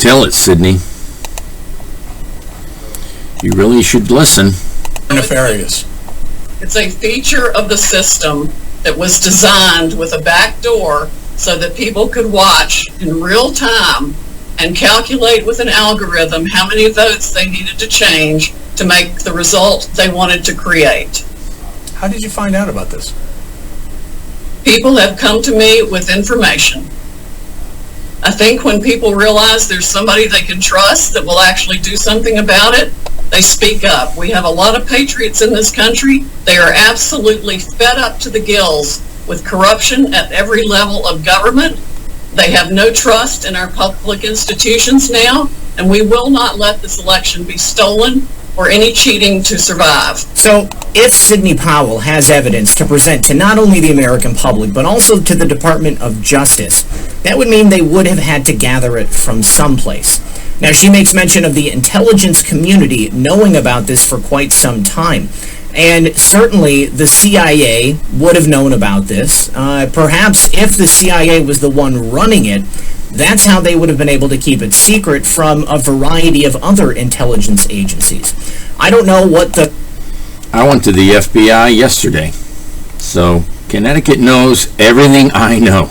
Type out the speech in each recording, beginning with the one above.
Tell it, Sydney. You really should listen. Nefarious. It's a feature of the system that was designed with a back door so that people could watch in real time and calculate with an algorithm how many votes they needed to change to make the result they wanted to create. How did you find out about this? People have come to me with information. I think when people realize there's somebody they can trust that will actually do something about it, they speak up. We have a lot of patriots in this country. They are absolutely fed up to the gills with corruption at every level of government. They have no trust in our public institutions now, and we will not let this election be stolen or any cheating to survive. So, if Sidney Powell has evidence to present to not only the American public, but also to the Department of Justice, that would mean they would have had to gather it from someplace. Now, she makes mention of the intelligence community knowing about this for quite some time. And certainly the CIA would have known about this. Perhaps if the CIA was the one running it, that's how they would have been able to keep it secret from a variety of other intelligence agencies. I don't know what the... I went to the FBI yesterday, so Connecticut knows everything I know.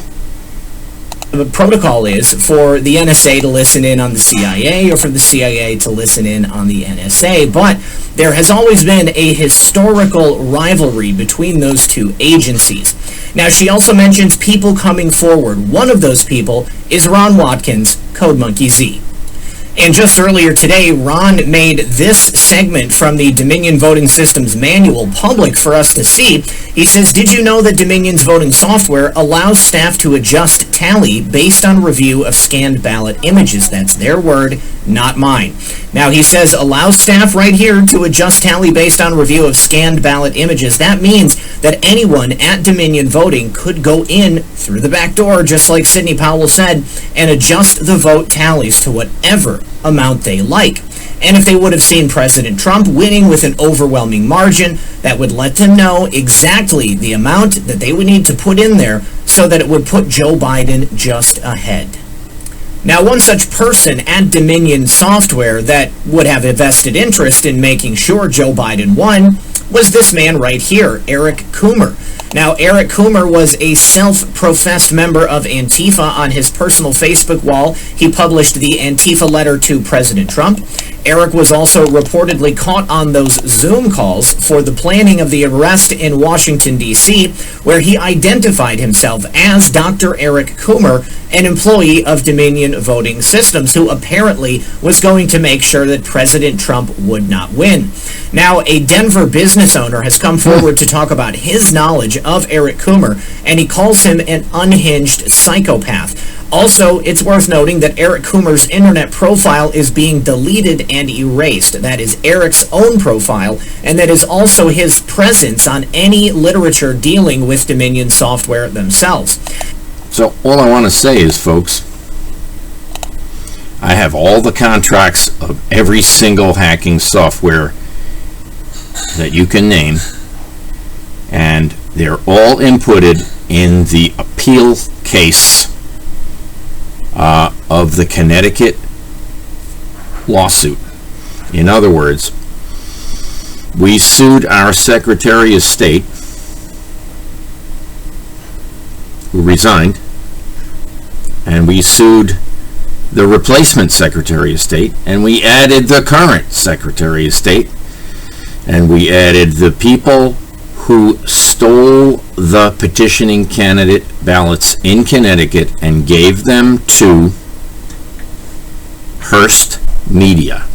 The protocol is for the NSA to listen in on the CIA or for the CIA to listen in on the NSA, but there has always been a historical rivalry between those two agencies. Now, she also mentions people coming forward. One of those people is Ron Watkins, Code Monkey Z. And just earlier today, Ron made this segment from the Dominion Voting Systems Manual public for us to see. He says, did you know that Dominion's voting software allows staff to adjust tally based on review of scanned ballot images? That's their word, not mine. Now, he says, allows staff right here to adjust tally based on review of scanned ballot images. That means that anyone at Dominion Voting could go in through the back door, just like Sidney Powell said, and adjust the vote tallies to whatever amount they like. And if they would have seen President Trump winning with an overwhelming margin, that would let them know exactly the amount that they would need to put in there so that it would put Joe Biden just ahead. Now, one such person at Dominion Software that would have a vested interest in making sure Joe Biden won was this man right here, Eric Coomer. Now, Eric Coomer was a self-professed member of Antifa. On his personal Facebook wall, he published the Antifa letter to President Trump. Eric was also reportedly caught on those Zoom calls for the planning of the arrest in Washington, D.C., where he identified himself as Dr. Eric Coomer, an employee of Dominion Voting Systems, who apparently was going to make sure that President Trump would not win. Now, a Denver business owner has come forward to talk about his knowledge of Eric Coomer, and he calls him an unhinged psychopath. Also, it's worth noting that Eric Coomer's internet profile is being deleted and erased. That is Eric's own profile, and that is also his presence on any literature dealing with Dominion Software themselves. So all I want to say is, folks, I have all the contracts of every single hacking software that you can name, and they're all inputted in the appeal case of the Connecticut lawsuit. In other words, we sued our Secretary of State, who resigned, and we sued the replacement Secretary of State, and we added the current Secretary of State, and we added the people who stole the petitioning candidate ballots in Connecticut and gave them to Hearst Media.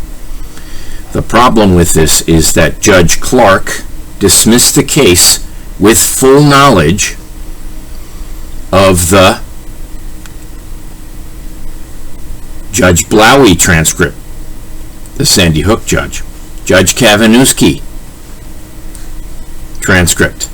The problem with this is that Judge Clark dismissed the case with full knowledge of the Judge Blowy transcript, the Sandy Hook judge, Judge Kavanewski transcript.